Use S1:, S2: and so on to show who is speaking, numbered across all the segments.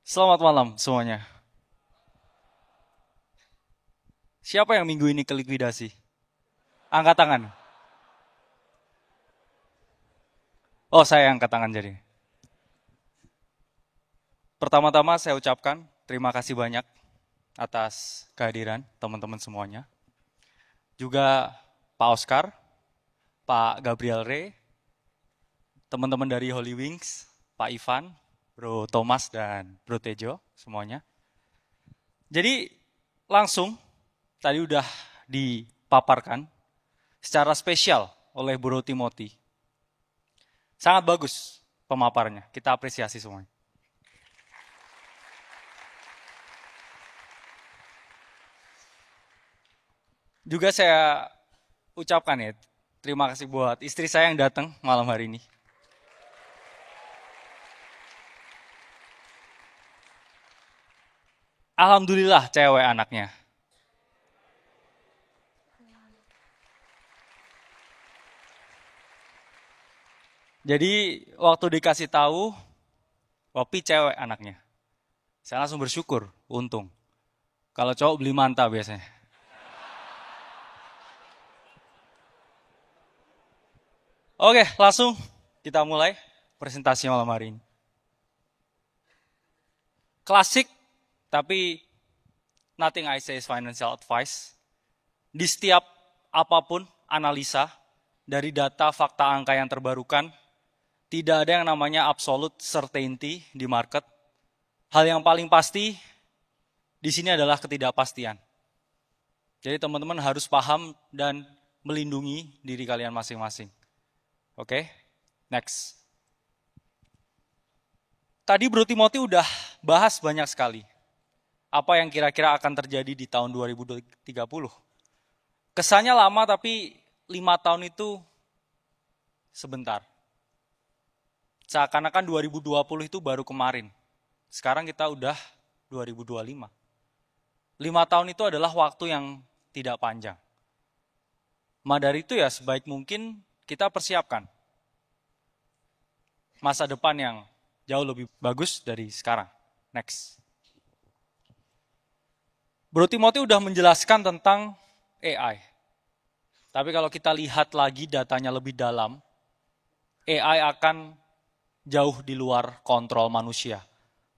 S1: Selamat malam semuanya. Siapa yang minggu ini ke likuidasi? Angkat tangan. Oh, saya angkat tangan jadi. Pertama-tama saya ucapkan terima kasih banyak atas kehadiran teman-teman semuanya. Juga Pak Oscar, Pak Gabriel Ray, teman-teman dari Holy Wings, Pak Ivan, Bro Thomas, dan Bro Tejo semuanya. Jadi langsung tadi udah dipaparkan secara spesial oleh Bro Timothy. Sangat bagus pemaparannya. Kita apresiasi semuanya. Juga saya ucapkan ya, terima kasih buat istri saya yang datang malam hari ini. Alhamdulillah cewek anaknya. Jadi waktu dikasih tahu, Popi cewek anaknya. Saya langsung bersyukur, untung. Kalau cowok beli manta biasanya. Oke, langsung kita mulai presentasi malam hari ini. Klasik, tapi nothing I say is financial advice. Di setiap apapun analisa, dari data fakta angka yang terbarukan, tidak ada yang namanya absolute certainty di market. Hal yang paling pasti di sini adalah ketidakpastian. Jadi teman-teman harus paham dan melindungi diri kalian masing-masing. Oke, next. Tadi Bro Timothy udah bahas banyak sekali. Apa yang kira-kira akan terjadi di tahun 2030. Kesannya lama tapi 5 tahun itu sebentar. Seakan-akan 2020 itu baru kemarin. Sekarang kita udah 2025. 5 tahun itu adalah waktu yang tidak panjang. Maka dari itu ya sebaik mungkin kita persiapkan masa depan yang jauh lebih bagus dari sekarang. Next. Bro Timothy udah menjelaskan tentang AI. Tapi kalau kita lihat lagi datanya lebih dalam, AI akan jauh di luar kontrol manusia.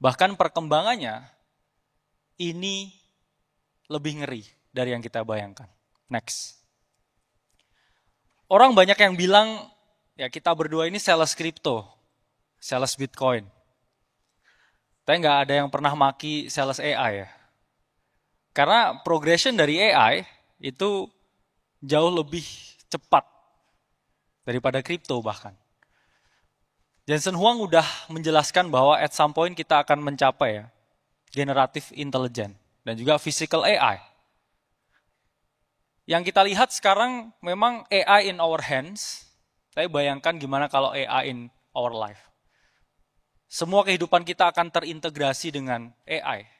S1: Bahkan perkembangannya ini lebih ngeri dari yang kita bayangkan. Next. Orang banyak yang bilang, ya kita berdua ini sales crypto, sales Bitcoin. Tapi nggak ada yang pernah maki sales AI ya. Karena progression dari AI itu jauh lebih cepat daripada kripto bahkan. Jensen Huang udah menjelaskan bahwa at some point kita akan mencapai ya, generative intelligence dan juga physical AI. Yang kita lihat sekarang memang AI in our hands, tapi bayangkan gimana kalau AI in our life. Semua kehidupan kita akan terintegrasi dengan AI.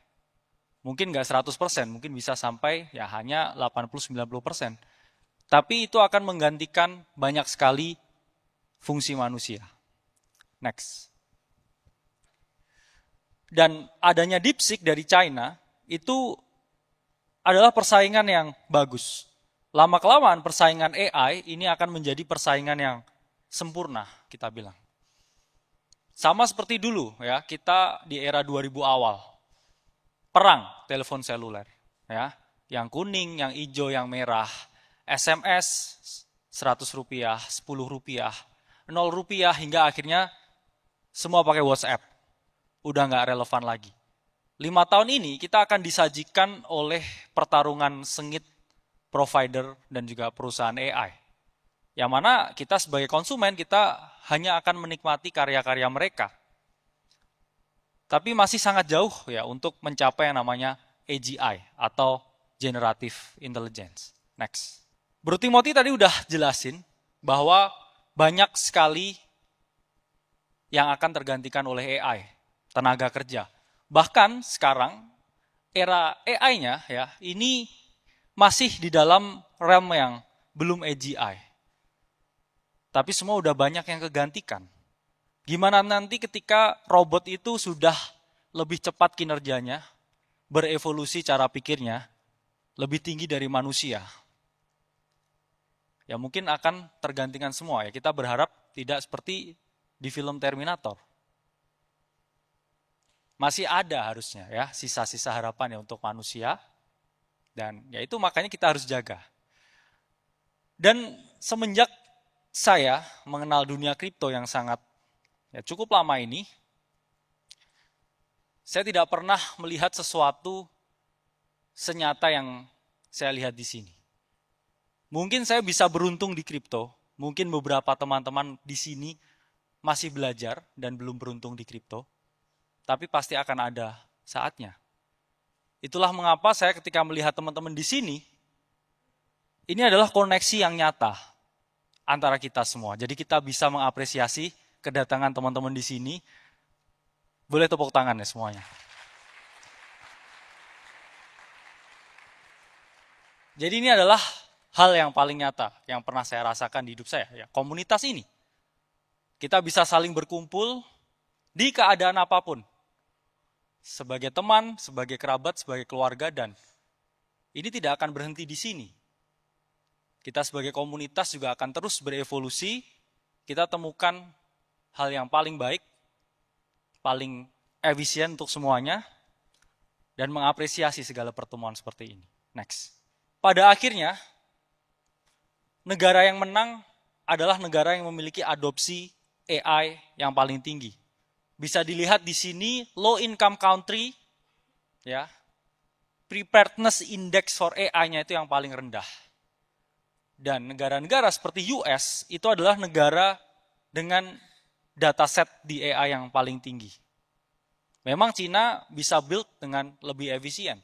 S1: Mungkin nggak 100%, mungkin bisa sampai ya hanya 80-90%. Tapi itu akan menggantikan banyak sekali fungsi manusia. Next. Dan adanya DeepSeek dari China itu adalah persaingan yang bagus. Lama-kelamaan persaingan AI ini akan menjadi persaingan yang sempurna, kita bilang. Sama seperti dulu ya, kita di era 2000 awal. Perang telepon seluler ya, yang kuning, yang hijau, yang merah. SMS 100 rupiah, 10 rupiah, 0 rupiah hingga akhirnya semua pakai WhatsApp. Udah nggak relevan lagi. 5 tahun ini kita akan disajikan oleh pertarungan sengit provider dan juga perusahaan AI. Yang mana kita sebagai konsumen kita hanya akan menikmati karya-karya mereka. Tapi masih sangat jauh ya untuk mencapai yang namanya AGI atau Generative Intelligence. Next. Bro Timothy tadi udah jelasin bahwa banyak sekali yang akan tergantikan oleh AI, tenaga kerja. Bahkan sekarang era AI-nya ya ini masih di dalam realm yang belum AGI. Tapi semua udah banyak yang kegantikan. Gimana nanti ketika robot itu sudah lebih cepat kinerjanya, berevolusi cara pikirnya, lebih tinggi dari manusia. Ya mungkin akan tergantikan semua ya. Kita berharap tidak seperti di film Terminator. Masih ada harusnya ya sisa-sisa harapan ya untuk manusia. Dan ya itu makanya kita harus jaga. Dan semenjak saya mengenal dunia kripto yang sangat ya cukup lama ini, saya tidak pernah melihat sesuatu senyata yang saya lihat di sini. Mungkin saya bisa beruntung di kripto, mungkin beberapa teman-teman di sini masih belajar dan belum beruntung di kripto, tapi pasti akan ada saatnya. Itulah mengapa saya ketika melihat teman-teman di sini, ini adalah koneksi yang nyata antara kita semua. Jadi kita bisa mengapresiasi kedatangan teman-teman di sini. Boleh tepuk tangan ya semuanya. Jadi ini adalah hal yang paling nyata yang pernah saya rasakan di hidup saya, ya, komunitas ini. Kita bisa saling berkumpul di keadaan apapun. Sebagai teman, sebagai kerabat, sebagai keluarga, dan ini tidak akan berhenti di sini. Kita sebagai komunitas juga akan terus berevolusi, kita temukan hal yang paling baik, paling efisien untuk semuanya, dan mengapresiasi segala pertemuan seperti ini. Next. Pada akhirnya, negara yang menang adalah negara yang memiliki adopsi AI yang paling tinggi. Bisa dilihat di sini low income country, ya, preparedness index for AI-nya itu yang paling rendah. Dan negara-negara seperti US itu adalah negara dengan dataset di AI yang paling tinggi. Memang Cina bisa build dengan lebih efisien.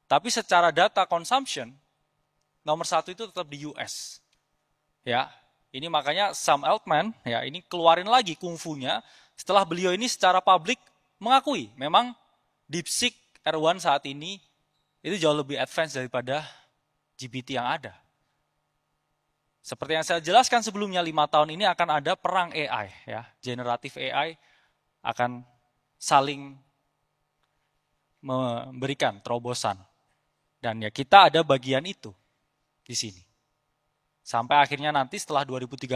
S1: Tapi secara data consumption, nomor satu itu tetap di US. Ya, ini makanya Sam Altman, ya, ini keluarin lagi kungfunya setelah beliau ini secara publik mengakui memang DeepSeek R1 saat ini itu jauh lebih advance daripada GPT yang ada. Seperti yang saya jelaskan sebelumnya, 5 tahun ini akan ada perang AI, ya, generatif AI akan saling memberikan terobosan. Dan ya kita ada bagian itu di sini. Sampai akhirnya nanti setelah 2030,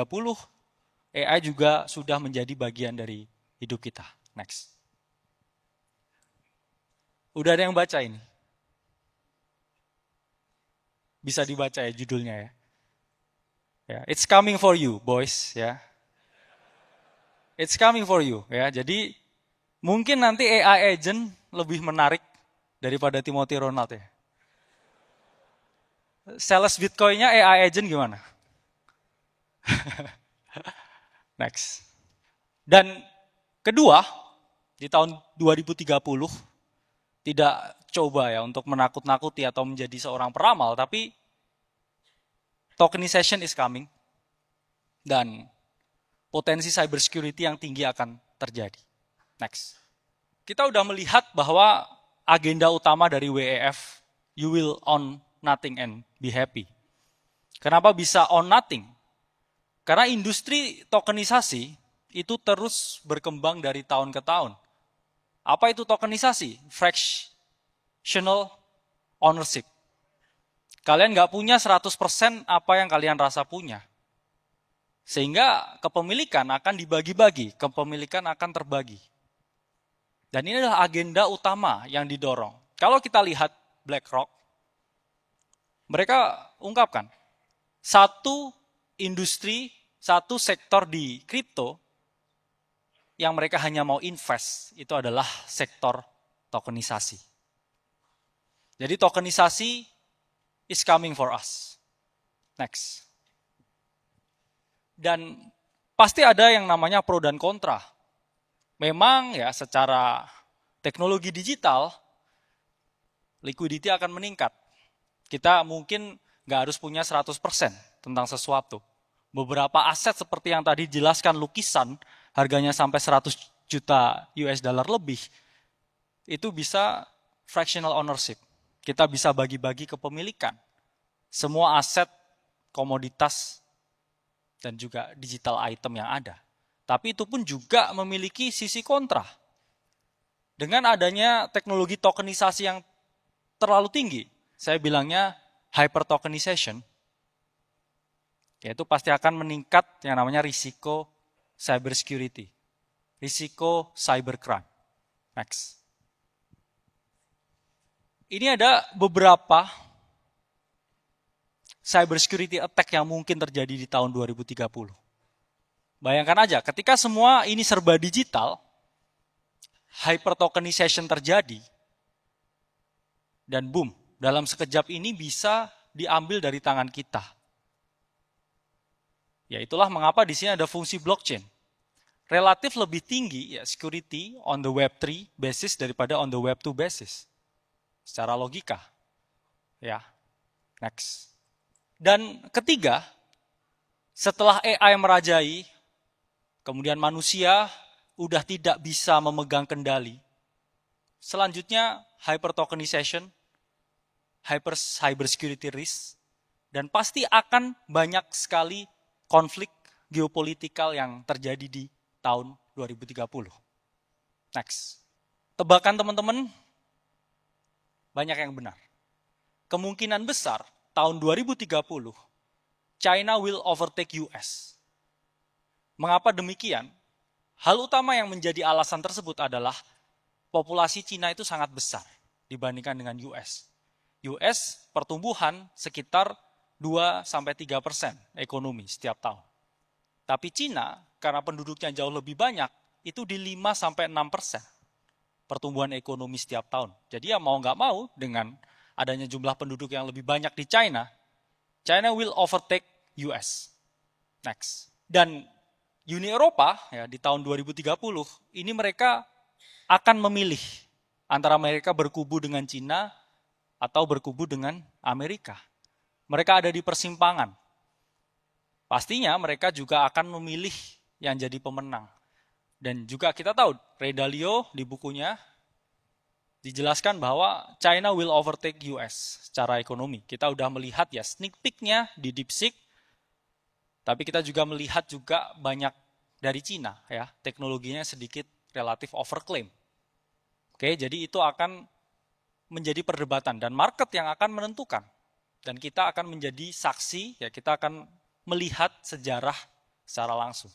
S1: AI juga sudah menjadi bagian dari hidup kita. Next. Udah ada yang baca ini? Bisa dibaca ya judulnya ya. Ya, it's coming for you, boys, ya. It's coming for you, ya. Jadi mungkin nanti AI agent lebih menarik daripada Timothy Ronald ya. Sales Bitcoin-nya AI agent gimana? Next. Dan kedua, di tahun 2030 tidak coba ya untuk menakut-nakuti atau menjadi seorang peramal, tapi tokenization is coming dan potensi cybersecurity yang tinggi akan terjadi. Next. Kita udah melihat bahwa agenda utama dari WEF, you will own nothing and be happy. Kenapa bisa own nothing? Karena industri tokenisasi itu terus berkembang dari tahun ke tahun. Apa itu tokenisasi? Fractional ownership. Kalian nggak punya 100% apa yang kalian rasa punya. Sehingga kepemilikan akan dibagi-bagi, kepemilikan akan terbagi. Dan ini adalah agenda utama yang didorong. Kalau kita lihat BlackRock, mereka ungkapkan, satu industri, satu sektor di kripto yang mereka hanya mau invest, itu adalah sektor tokenisasi. Jadi tokenisasi is coming for us. Next. Dan pasti ada yang namanya pro dan kontra. Memang ya secara teknologi digital, liquidity akan meningkat. Kita mungkin nggak harus punya 100% tentang sesuatu. Beberapa aset seperti yang tadi dijelaskan lukisan, harganya sampai 100 juta US dollar lebih, itu bisa fractional ownership. Kita bisa bagi-bagi kepemilikan. Semua aset, komoditas, dan juga digital item yang ada. Tapi itu pun juga memiliki sisi kontra. Dengan adanya teknologi tokenisasi yang terlalu tinggi, saya bilangnya hyper tokenization, yaitu pasti akan meningkat yang namanya risiko cyber security, risiko cybercrime. Next. Ini ada beberapa cyber security attack yang mungkin terjadi di tahun 2030. Bayangkan aja, ketika semua ini serba digital, hyper tokenization terjadi, dan boom, dalam sekejap ini bisa diambil dari tangan kita. Ya itulah mengapa di sini ada fungsi blockchain. Relatif lebih tinggi ya security on the Web3 basis daripada on the Web2 basis. Secara logika. Ya. Next. Dan ketiga, setelah AI merajai, kemudian manusia udah tidak bisa memegang kendali. Selanjutnya hyper tokenization, hyper cyber security risk, dan pasti akan banyak sekali konflik geopolitikal yang terjadi di tahun 2030. Next. Tebakan teman-teman, banyak yang benar. Kemungkinan besar tahun 2030, China will overtake US. Mengapa demikian? Hal utama yang menjadi alasan tersebut adalah populasi China itu sangat besar dibandingkan dengan US. US pertumbuhan sekitar 2-3% ekonomi setiap tahun. Tapi China, karena penduduknya jauh lebih banyak, itu di 5-6% pertumbuhan ekonomi setiap tahun. Jadi ya mau nggak mau, dengan adanya jumlah penduduk yang lebih banyak di China, China will overtake US. Next. Dan Uni Eropa ya di tahun 2030, ini mereka akan memilih antara mereka berkubu dengan China atau berkubu dengan Amerika. Mereka ada di persimpangan. Pastinya mereka juga akan memilih yang jadi pemenang. Dan juga kita tahu, Ray Dalio di bukunya dijelaskan bahwa China will overtake US secara ekonomi. Kita udah melihat ya sneak peek-nya di DeepSeek, tapi kita juga melihat juga banyak dari China ya, teknologinya sedikit relatif overclaim. Oke, jadi itu akan menjadi perdebatan dan market yang akan menentukan. Dan kita akan menjadi saksi, ya kita akan melihat sejarah secara langsung.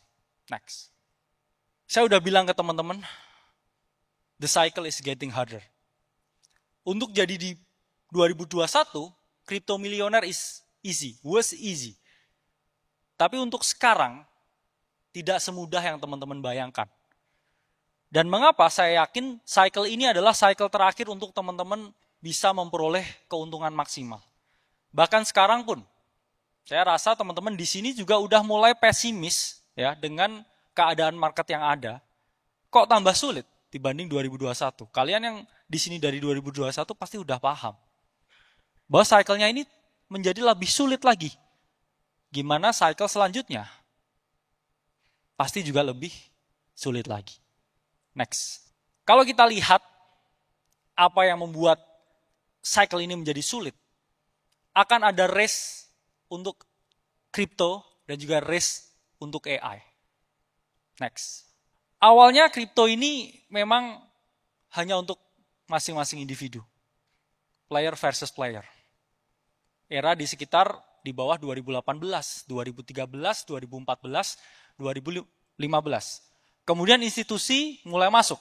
S1: Next. Saya udah bilang ke teman-teman, the cycle is getting harder. Untuk jadi di 2021, crypto millionaire is easy, was easy. Tapi untuk sekarang, tidak semudah yang teman-teman bayangkan. Dan mengapa saya yakin cycle ini adalah cycle terakhir untuk teman-teman bisa memperoleh keuntungan maksimal. Bahkan sekarang pun, saya rasa teman-teman di sini juga udah mulai pesimis ya dengan keadaan market yang ada. Kok tambah sulit dibanding 2021? Kalian yang di sini dari 2021 pasti udah paham bahwa cycle-nya ini menjadi lebih sulit lagi. Gimana cycle selanjutnya? Pasti juga lebih sulit lagi. Next. Kalau kita lihat apa yang membuat cycle ini menjadi sulit, akan ada race untuk kripto dan juga race untuk AI. Next. Awalnya kripto ini memang hanya untuk masing-masing individu. Player versus player. Era di sekitar di bawah 2018, 2013, 2014, 2015. Kemudian institusi mulai masuk.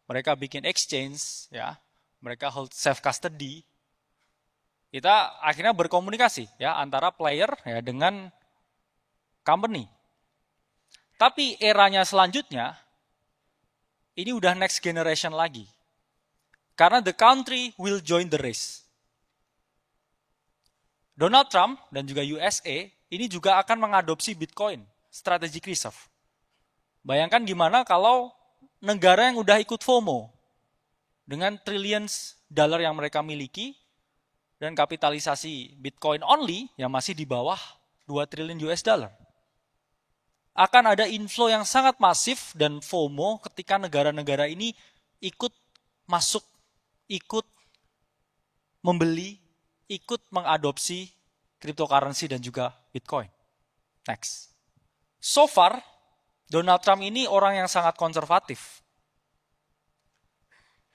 S1: Mereka bikin exchange, ya, mereka hold self custody. Kita akhirnya berkomunikasi ya antara player ya dengan company. Tapi eranya selanjutnya ini udah next generation lagi. Karena the country will join the race. Donald Trump dan juga USA ini juga akan mengadopsi Bitcoin, strategic reserve. Bayangkan gimana kalau negara yang udah ikut FOMO dengan trillions dollar yang mereka miliki dan kapitalisasi Bitcoin only yang masih di bawah 2 triliun US dollar. Akan ada inflow yang sangat masif dan FOMO ketika negara-negara ini ikut masuk, ikut membeli, ikut mengadopsi cryptocurrency dan juga Bitcoin. Next. So far, Donald Trump ini orang yang sangat konservatif.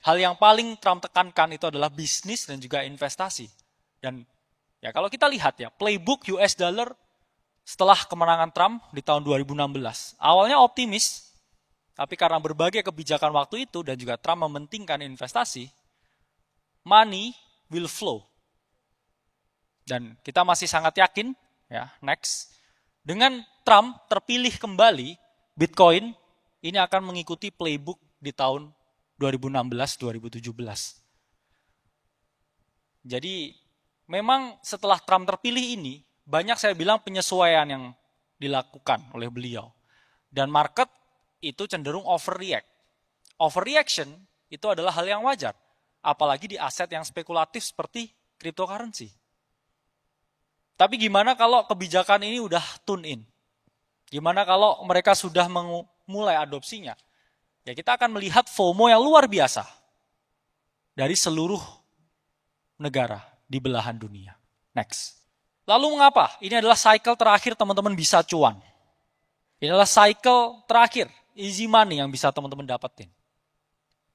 S1: Hal yang paling Trump tekankan itu adalah bisnis dan juga investasi. Dan ya kalau kita lihat ya, playbook US dollar setelah kemenangan Trump di tahun 2016. Awalnya optimis, tapi karena berbagai kebijakan waktu itu dan juga Trump mementingkan investasi, money will flow. Dan kita masih sangat yakin, ya, next, dengan Trump terpilih kembali, Bitcoin ini akan mengikuti playbook di tahun 2016-2017. Jadi memang setelah Trump terpilih ini, banyak saya bilang penyesuaian yang dilakukan oleh beliau. Dan market itu cenderung overreact. Overreaction itu adalah hal yang wajar, apalagi di aset yang spekulatif seperti cryptocurrency. Tapi gimana kalau kebijakan ini udah tune in? Gimana kalau mereka sudah mulai adopsinya? Ya kita akan melihat FOMO yang luar biasa dari seluruh negara di belahan dunia. Next. Lalu mengapa? Ini adalah cycle terakhir teman-teman bisa cuan. Ini adalah cycle terakhir, easy money yang bisa teman-teman dapetin.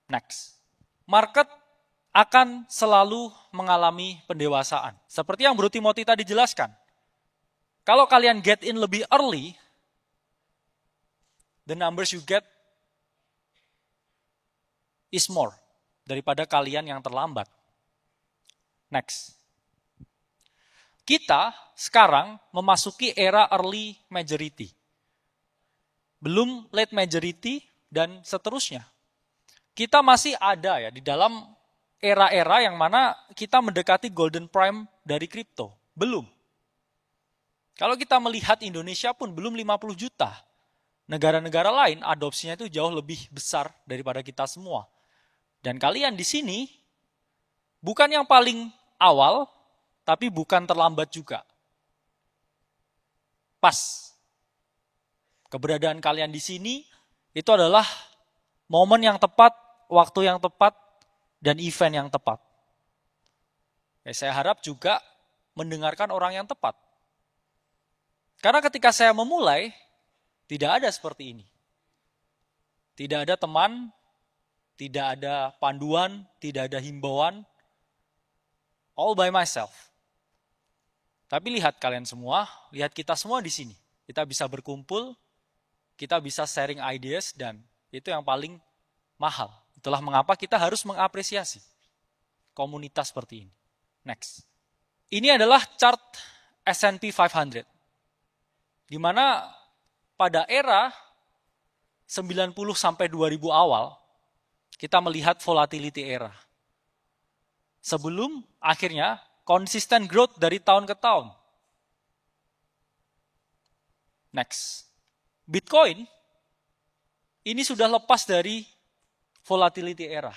S1: Next. Market akan selalu mengalami pendewasaan. Seperti yang Bro Timothy tadi jelaskan. Kalau kalian get in lebih early, the numbers you get is more daripada kalian yang terlambat. Next. Kita sekarang memasuki era early majority. Belum late majority dan seterusnya. Kita masih ada ya di dalam era-era yang mana kita mendekati golden prime dari kripto. Belum. Kalau kita melihat Indonesia pun belum 50 juta. Negara-negara lain adopsinya itu jauh lebih besar daripada kita semua. Dan kalian di sini bukan yang paling awal, tapi bukan terlambat juga. Pas. Keberadaan kalian di sini itu adalah momen yang tepat, waktu yang tepat, dan event yang tepat. Ya, saya harap juga mendengarkan orang yang tepat. Karena ketika saya memulai, tidak ada seperti ini. Tidak ada teman, tidak ada panduan, tidak ada himbauan. All by myself. Tapi lihat kalian semua, lihat kita semua di sini. Kita bisa berkumpul, kita bisa sharing ideas, dan itu yang paling mahal. Itulah mengapa kita harus mengapresiasi komunitas seperti ini. Next. Ini adalah chart S&P 500. Di mana pada era 90 sampai 2000 awal, kita melihat volatility era. Sebelum akhirnya konsisten growth dari tahun ke tahun. Next. Bitcoin ini sudah lepas dari volatility era.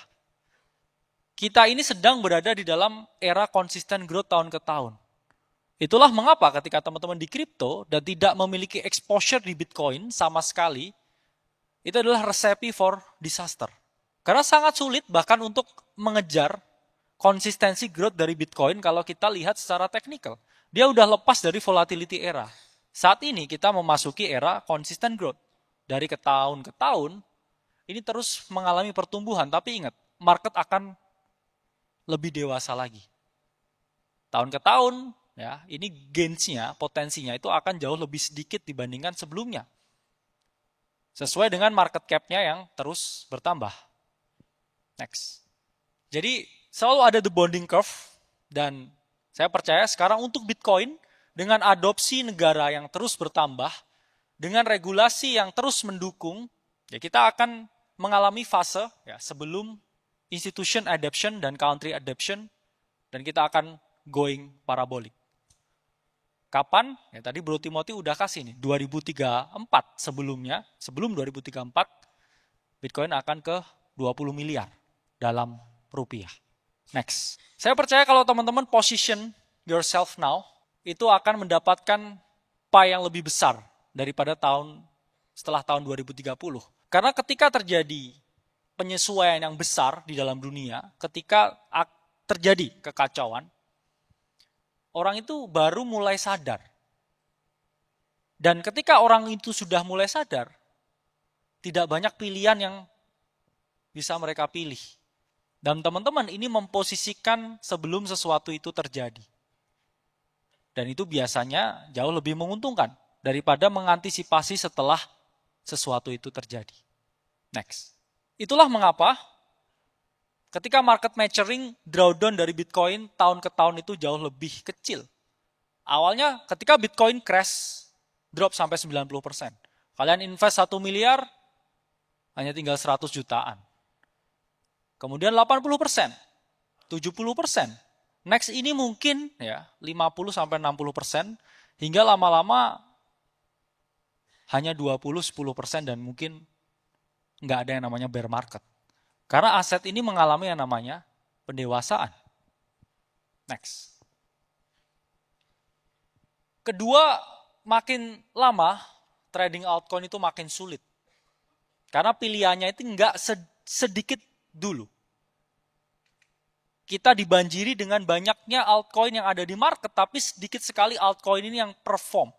S1: Kita ini sedang berada di dalam era konsisten growth tahun ke tahun. Itulah mengapa ketika teman-teman di kripto dan tidak memiliki exposure di Bitcoin sama sekali, itu adalah recipe for disaster. Karena sangat sulit bahkan untuk mengejar konsistensi growth dari Bitcoin kalau kita lihat secara teknikal. Dia udah lepas dari volatility era. Saat ini kita memasuki era consistent growth. Dari ke tahun, ini terus mengalami pertumbuhan. Tapi ingat, market akan lebih dewasa lagi. Tahun ke tahun, ya, ini gains-nya, potensinya itu akan jauh lebih sedikit dibandingkan sebelumnya. Sesuai dengan market cap-nya yang terus bertambah. Next. Jadi selalu ada the bonding curve, dan saya percaya sekarang untuk Bitcoin, dengan adopsi negara yang terus bertambah, dengan regulasi yang terus mendukung, ya kita akan mengalami fase ya, sebelum institution adoption dan country adoption, dan kita akan going parabolic. Kapan? Ya tadi Bro Timothy udah kasih nih, 2034 sebelumnya, sebelum 2034, Bitcoin akan ke 20 miliar dalam rupiah. Next. Saya percaya kalau teman-teman position yourself now, itu akan mendapatkan pie yang lebih besar daripada setelah tahun 2030. Karena ketika terjadi penyesuaian yang besar di dalam dunia, ketika terjadi kekacauan, orang itu baru mulai sadar. Dan ketika orang itu sudah mulai sadar, tidak banyak pilihan yang bisa mereka pilih. Dan teman-teman ini memposisikan sebelum sesuatu itu terjadi. Dan itu biasanya jauh lebih menguntungkan daripada mengantisipasi setelah sesuatu itu terjadi. Next. Itulah mengapa ketika market maturing, drawdown dari Bitcoin tahun ke tahun itu jauh lebih kecil. Awalnya ketika Bitcoin crash, drop sampai 90%. Kalian invest 1 miliar, hanya tinggal 100 jutaan. Kemudian 80%, 70%. Next ini mungkin ya 50-60%, hingga lama-lama hanya 20-10% dan mungkin nggak ada yang namanya bear market. Karena aset ini mengalami yang namanya pendewasaan. Next. Kedua, makin lama trading altcoin itu makin sulit. Karena pilihannya itu nggak sedikit dulu. Kita dibanjiri dengan banyaknya altcoin yang ada di market, tapi sedikit sekali altcoin ini yang perform.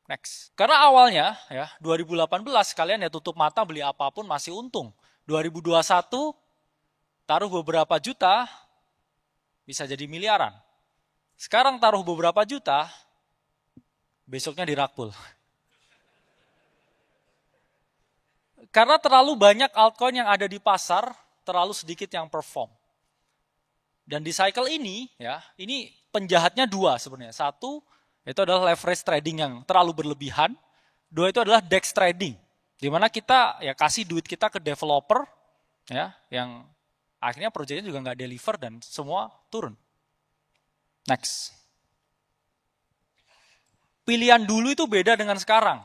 S1: Next. Karena awalnya ya 2018 kalian ya tutup mata beli apapun masih untung. 2021 taruh beberapa juta bisa jadi miliaran. Sekarang taruh beberapa juta besoknya dirakpul. Karena terlalu banyak altcoin yang ada di pasar, terlalu sedikit yang perform. Dan di cycle ini, ya, ini penjahatnya dua sebenarnya. Satu, itu adalah leverage trading yang terlalu berlebihan. Dua, itu adalah DEX trading. Di mana kita ya kasih duit kita ke developer, ya, yang akhirnya proyeknya juga nggak deliver dan semua turun. Next. Pilihan dulu itu beda dengan sekarang.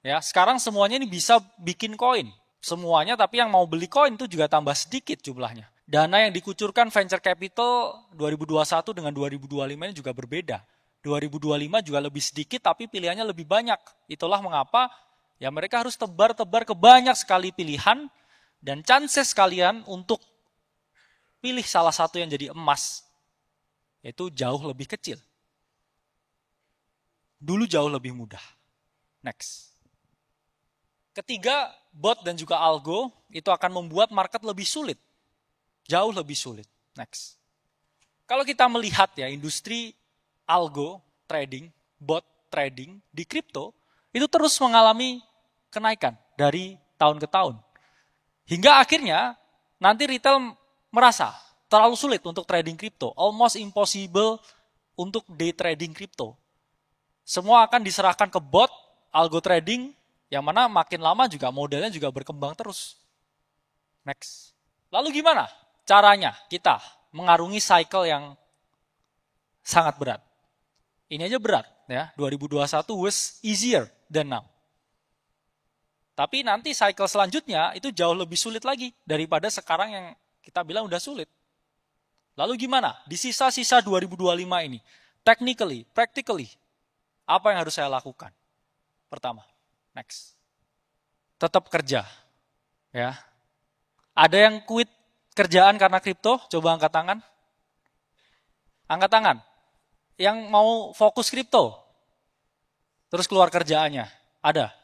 S1: Ya, sekarang semuanya ini bisa bikin koin. Semuanya, tapi yang mau beli koin itu juga tambah sedikit jumlahnya. Dana yang dikucurkan venture capital 2021 dengan 2025 ini juga berbeda. 2025 juga lebih sedikit tapi pilihannya lebih banyak. Itulah mengapa ya mereka harus tebar-tebar ke banyak sekali pilihan dan chances kalian untuk pilih salah satu yang jadi emas itu jauh lebih kecil. Dulu jauh lebih mudah. Next. Ketiga, bot dan juga algo itu akan membuat market lebih sulit. Jauh lebih sulit. Next. Kalau kita melihat ya industri algo trading, bot trading di kripto itu terus mengalami kenaikan dari tahun ke tahun. Hingga akhirnya nanti retail merasa terlalu sulit untuk trading kripto, almost impossible untuk day trading kripto. Semua akan diserahkan ke bot, algo trading, yang mana makin lama juga modelnya juga berkembang terus. Next. Lalu gimana caranya kita mengarungi cycle yang sangat berat? Ini aja berat ya, 2021 was easier than now. Tapi nanti cycle selanjutnya itu jauh lebih sulit lagi daripada sekarang yang kita bilang udah sulit. Lalu gimana? Di sisa-sisa 2025 ini, technically, practically, apa yang harus saya lakukan? Pertama, next. Tetap kerja. Ya. Ada yang quit kerjaan karena kripto? Coba angkat tangan. Angkat tangan. Yang mau fokus kripto? Terus keluar kerjaannya? Ada?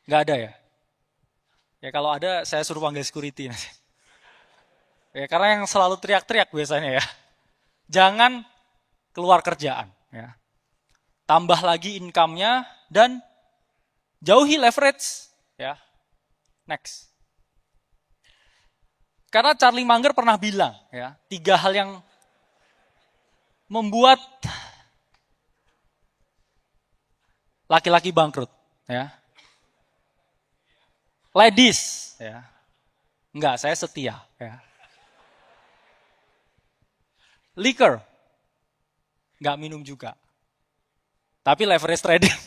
S1: Nggak ada ya? Ya kalau ada saya suruh panggil security nanti. Ya, karena yang selalu teriak-teriak biasanya ya. Jangan keluar kerjaan. Ya. Tambah lagi income-nya dan jauhi leverage. Ya. Next. Karena Charlie Munger pernah bilang, ya, 3 hal yang membuat laki-laki bangkrut. Ya. Ladies, ya. Enggak, saya setia. Ya. Liquor, enggak minum juga. Tapi leverage trading.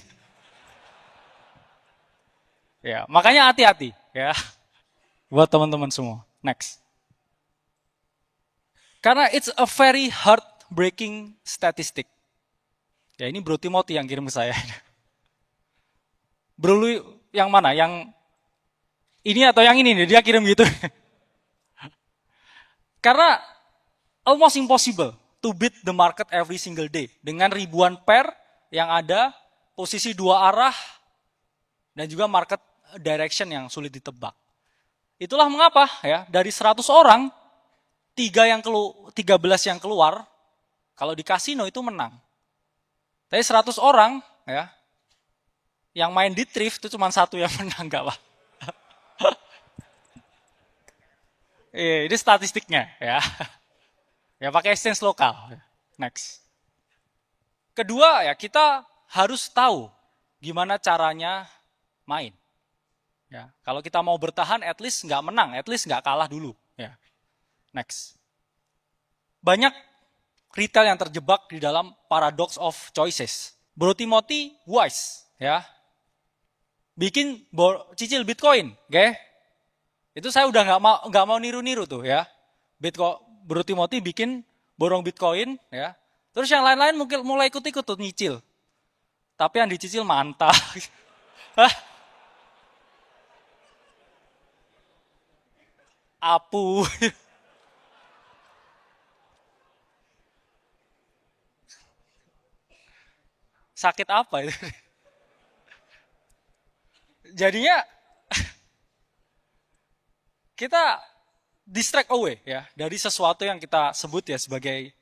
S1: Ya, makanya hati-hati. Ya. Buat teman-teman semua. Next. Karena it's a very heartbreaking statistic. Ya ini Bro Timothy yang kirim ke saya. Bro lu yang mana? Yang ini atau yang ini nih? Dia kirim gitu. Karena almost impossible to beat the market every single day. Dengan ribuan pair yang ada, posisi 2 arah, dan juga market direction yang sulit ditebak. Itulah mengapa ya dari 100 orang 13 yang keluar kalau di kasino itu menang. Tapi 100 orang ya yang main di thrift itu cuma satu yang menang, enggak Pak. Ini statistiknya ya. Ya pakai exchange lokal. Next. Kedua ya kita harus tahu gimana caranya main. Ya, kalau kita mau bertahan at least nggak menang, at least nggak kalah dulu. Ya. Next. Banyak retail yang terjebak di dalam paradox of choices. Bro Timothy wise ya. Bikin cicil Bitcoin, oke? Okay? Itu saya udah nggak mau niru-niru tuh ya. Bro Timothy bikin borong Bitcoin ya. Terus yang lain-lain mungkin mulai ikut-ikut tuh nyicil. Tapi yang dicicil mantap. Apu. Sakit apa itu? Jadinya kita distract away ya dari sesuatu yang kita sebut ya sebagai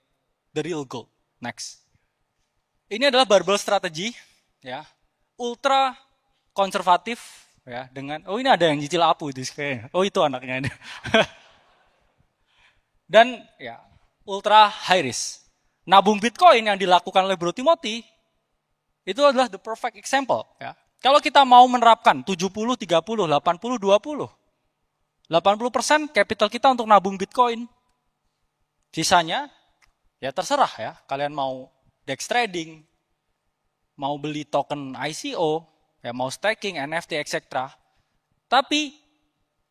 S1: the real goal. Next. Ini adalah barbell strategy ya. Ultra konservatif ya dengan ini ada yang nyicil apu itu kayaknya. Oh itu anaknya. Dan ya ultra high risk. Nabung Bitcoin yang dilakukan oleh Bro Timothy itu adalah the perfect example ya. Kalau kita mau menerapkan 70 30 80 20 80% capital kita untuk nabung Bitcoin. Sisanya, ya terserah ya. Kalian mau DEX trading, mau beli token ICO, ya mau staking, NFT, etc. Tapi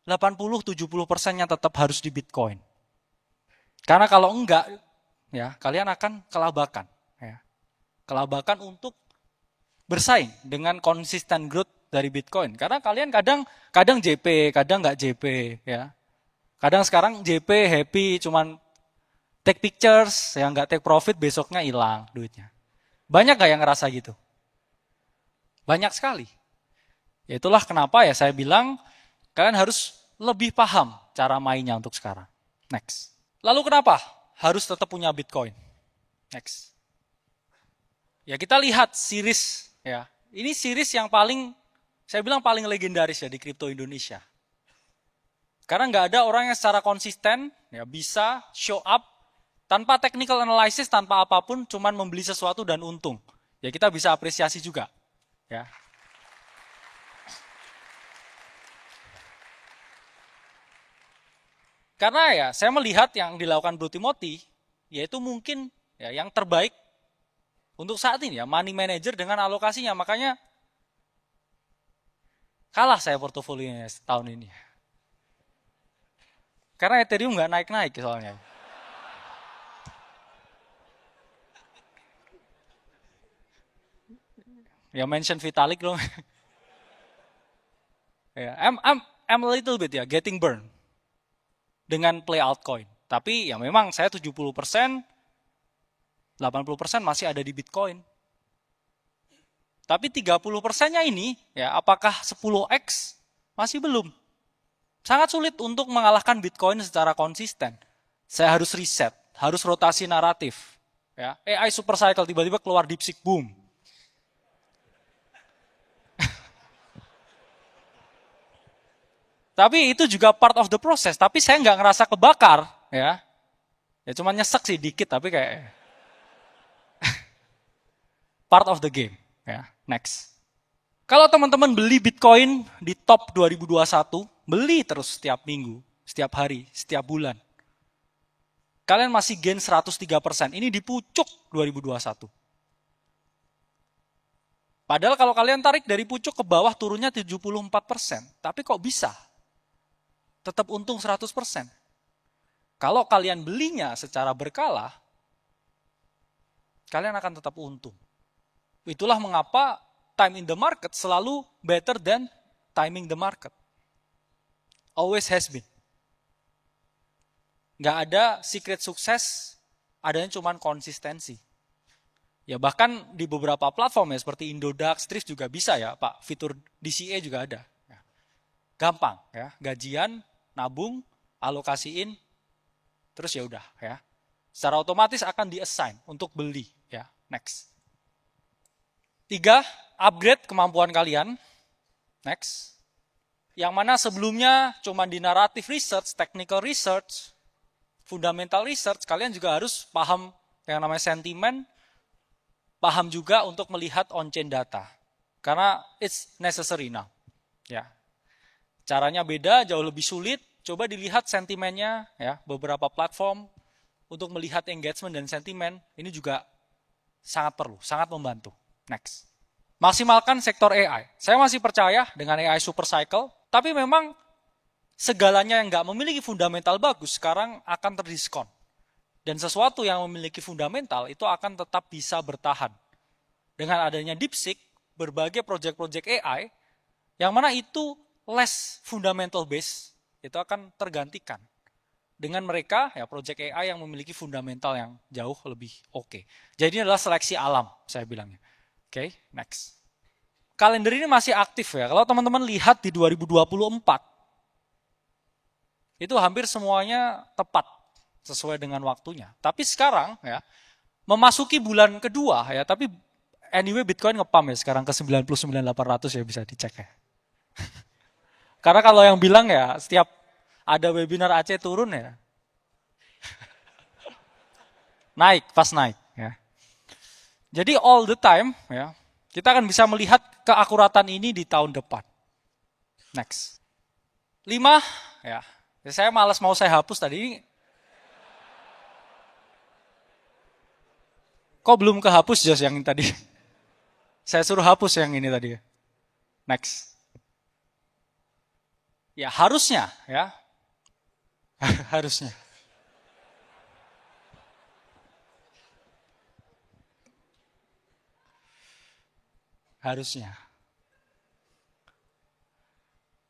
S1: 80-70%-nya tetap harus di Bitcoin. Karena kalau enggak, ya kalian akan kelabakan. Ya. Kelabakan untuk bersaing dengan consistent growth dari Bitcoin. Karena kalian kadang JP, kadang nggak JP, ya. Kadang sekarang JP happy, cuman take pictures, yang nggak take profit besoknya hilang duitnya. Banyak nggak yang ngerasa gitu? Banyak sekali. Ya itulah kenapa ya saya bilang kalian harus lebih paham cara mainnya untuk sekarang. Next. Lalu kenapa harus tetap punya Bitcoin? Next. Ya kita lihat series ya. Ini series yang saya bilang paling legendaris ya di kripto Indonesia. Karena nggak ada orang yang secara konsisten ya bisa show up tanpa technical analysis, tanpa apapun, cuman membeli sesuatu dan untung. Ya kita bisa apresiasi juga. Ya. Karena ya saya melihat yang dilakukan Bro Timothy, yaitu mungkin ya yang terbaik untuk saat ini ya, money manager dengan alokasinya. Makanya kalah saya portofolionya tahun ini. Karena Ethereum nggak naik-naik soalnya. Ya mention Vitalik dong. Ya, I'm a little bit ya getting burned dengan play altcoin. Tapi ya memang saya 70%, 80% masih ada di Bitcoin. Tapi 30%-nya ini, ya apakah 10x? Masih belum. Sangat sulit untuk mengalahkan Bitcoin secara konsisten. Saya harus riset, harus rotasi naratif. Ya, AI super cycle tiba-tiba keluar DeepSeek boom. Tapi itu juga part of the process. Tapi saya nggak ngerasa kebakar, ya. Ya cuma nyesek sih dikit, tapi kayak part of the game. Ya, next. Kalau teman-teman beli Bitcoin di top 2021, beli terus setiap minggu, setiap hari, setiap bulan. Kalian masih gain 103%. Ini di pucuk 2021. Padahal kalau kalian tarik dari pucuk ke bawah turunnya 74%. Tapi kok bisa? Tetap untung 100%. Kalau kalian belinya secara berkala, kalian akan tetap untung. Itulah mengapa time in the market selalu better than timing the market. Always has been. Nggak ada secret sukses, adanya cuma konsistensi. Ya bahkan di beberapa platform ya seperti Indodax, Thrift juga bisa ya Pak, fitur DCA juga ada. Gampang ya, gajian nabung, alokasiin, terus ya udah ya. Secara otomatis akan di-assign untuk beli ya. Next. 3, upgrade kemampuan kalian. Next. Yang mana sebelumnya cuma di narrative research, technical research, fundamental research, kalian juga harus paham yang namanya sentimen, paham juga untuk melihat on-chain data. Karena it's necessary now. Ya. Caranya beda, jauh lebih sulit. Coba dilihat sentimennya ya, beberapa platform untuk melihat engagement dan sentimen, ini juga sangat perlu, sangat membantu. Next. Maksimalkan sektor AI. Saya masih percaya dengan AI super cycle, tapi memang segalanya yang nggak memiliki fundamental bagus sekarang akan terdiskon. Dan sesuatu yang memiliki fundamental itu akan tetap bisa bertahan. Dengan adanya DeepSeek, berbagai project-project AI, yang mana itu less fundamental base, itu akan tergantikan dengan mereka ya project AI yang memiliki fundamental yang jauh lebih oke. Jadi ini adalah seleksi alam, saya bilangnya. Oke, next. Kalender ini masih aktif ya. Kalau teman-teman lihat di 2024, itu hampir semuanya tepat sesuai dengan waktunya. Tapi sekarang ya, memasuki bulan kedua ya, tapi anyway Bitcoin ngepam ya sekarang ke 99.800 ya, bisa dicek ya. Karena kalau yang bilang ya setiap ada webinar Aceh turun ya, naik, pas naik ya. Jadi all the time ya, kita akan bisa melihat keakuratan ini di tahun depan. Next. 5 ya. Saya malas mau saya hapus tadi. Kok belum kehapus Jos yang tadi? Saya suruh hapus yang ini tadi. Next. Ya harusnya ya. Harusnya. Harusnya.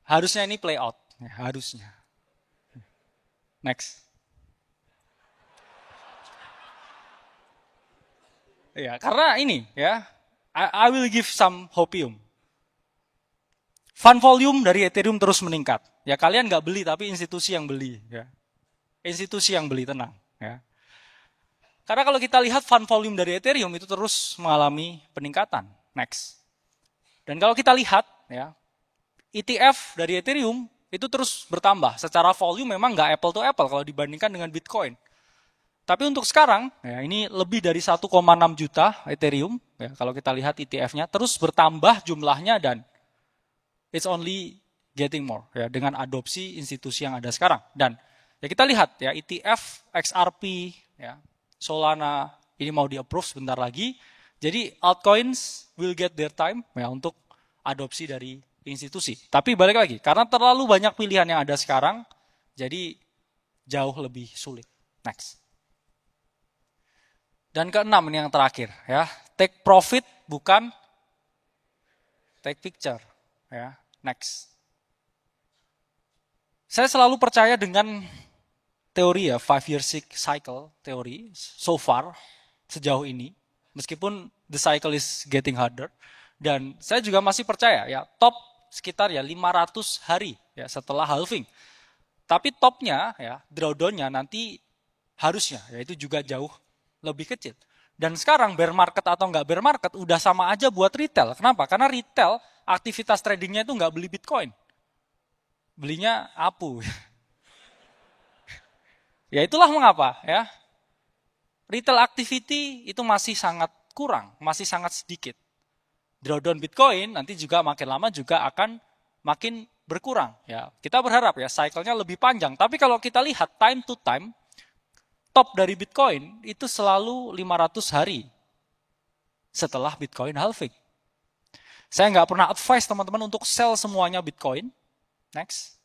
S1: Harusnya ini play out. Ya, harusnya. Next. Ya, karena ini ya, I will give some hopium. Fund volume dari Ethereum terus meningkat. Ya kalian nggak beli tapi institusi yang beli. Ya. Institusi yang beli, tenang. Ya. Karena kalau kita lihat fund volume dari Ethereum itu terus mengalami peningkatan. Next. Dan kalau kita lihat ya, ETF dari Ethereum itu terus bertambah. Secara volume memang nggak apple to apple kalau dibandingkan dengan Bitcoin. Tapi untuk sekarang, ya, ini lebih dari 1,6 juta Ethereum. Ya, kalau kita lihat ETF-nya terus bertambah jumlahnya dan it's only getting more ya, dengan adopsi institusi yang ada sekarang. Dan ya kita lihat ya ETF, XRP, ya, Solana ini mau di-approve sebentar lagi. Jadi altcoins will get their time ya untuk adopsi dari institusi. Tapi balik lagi, karena terlalu banyak pilihan yang ada sekarang, jadi jauh lebih sulit. Next. Dan keenam ini yang terakhir ya, take profit bukan take picture ya. Next. Saya selalu percaya dengan teori ya 5-year cycle teori so far sejauh ini, meskipun the cycle is getting harder, dan saya juga masih percaya ya top sekitar ya 500 hari ya setelah halving. Tapi topnya ya drawdown-nya nanti harusnya ya itu juga jauh lebih kecil. Dan sekarang bear market atau nggak bear market udah sama aja buat retail. Kenapa? Karena retail aktivitas tradingnya itu nggak beli Bitcoin. Belinya APU. Ya itulah mengapa ya. Retail activity itu masih sangat kurang, masih sangat sedikit. Drawdown Bitcoin nanti juga makin lama juga akan makin berkurang. Ya, kita berharap ya cycle-nya lebih panjang. Tapi kalau kita lihat time to time, top dari Bitcoin itu selalu 500 hari setelah Bitcoin halving. Saya nggak pernah advise teman-teman untuk sell semuanya Bitcoin. Next.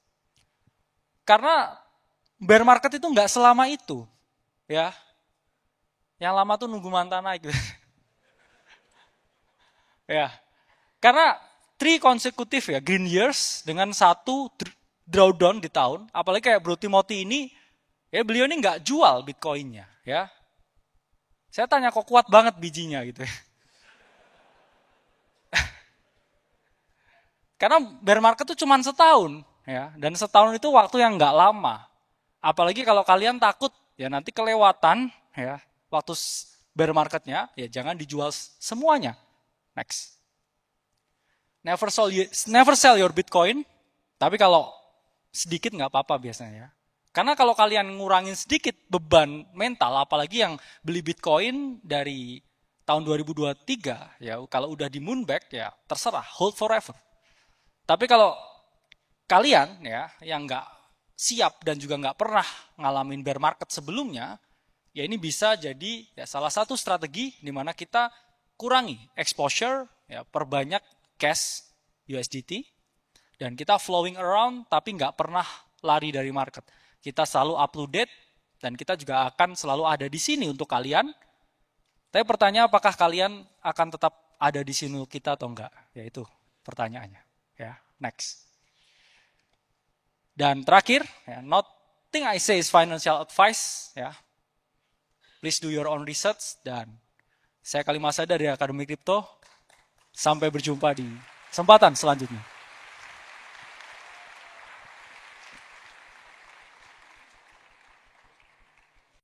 S1: Karena bear market itu nggak selama itu. Ya. Yang lama tuh nunggu mantan naik. Ya. Karena 3 konsekutif ya, green years dengan 1 drawdown di tahun, apalagi kayak Bro Timothy ini, ya beliau ini nggak jual Bitcoin-nya, ya. Saya tanya kok kuat banget bijinya gitu. Karena bear market itu cuma setahun, ya. Dan setahun itu waktu yang nggak lama. Apalagi kalau kalian takut ya nanti kelewatan ya waktu bear marketnya, ya jangan dijual semuanya. Next. Never sell your Bitcoin. Tapi kalau sedikit nggak apa-apa biasanya ya. Karena kalau kalian ngurangin sedikit beban mental, apalagi yang beli Bitcoin dari tahun 2023, ya kalau udah di moonback ya terserah, hold forever. Tapi kalau kalian ya yang nggak siap dan juga nggak pernah ngalamin bear market sebelumnya, ya ini bisa jadi ya salah satu strategi di mana kita kurangi exposure, ya perbanyak cash USDT, dan kita flowing around tapi nggak pernah lari dari market. Kita selalu up to date dan kita juga akan selalu ada di sini untuk kalian. Tapi pertanyaan apakah kalian akan tetap ada di sini untuk kita atau enggak? Ya itu pertanyaannya. Ya, next. Dan terakhir, ya, nothing I say is financial advice. Ya, please do your own research. Dan saya Kalimasada dari Akademi Kripto. Sampai berjumpa di kesempatan selanjutnya.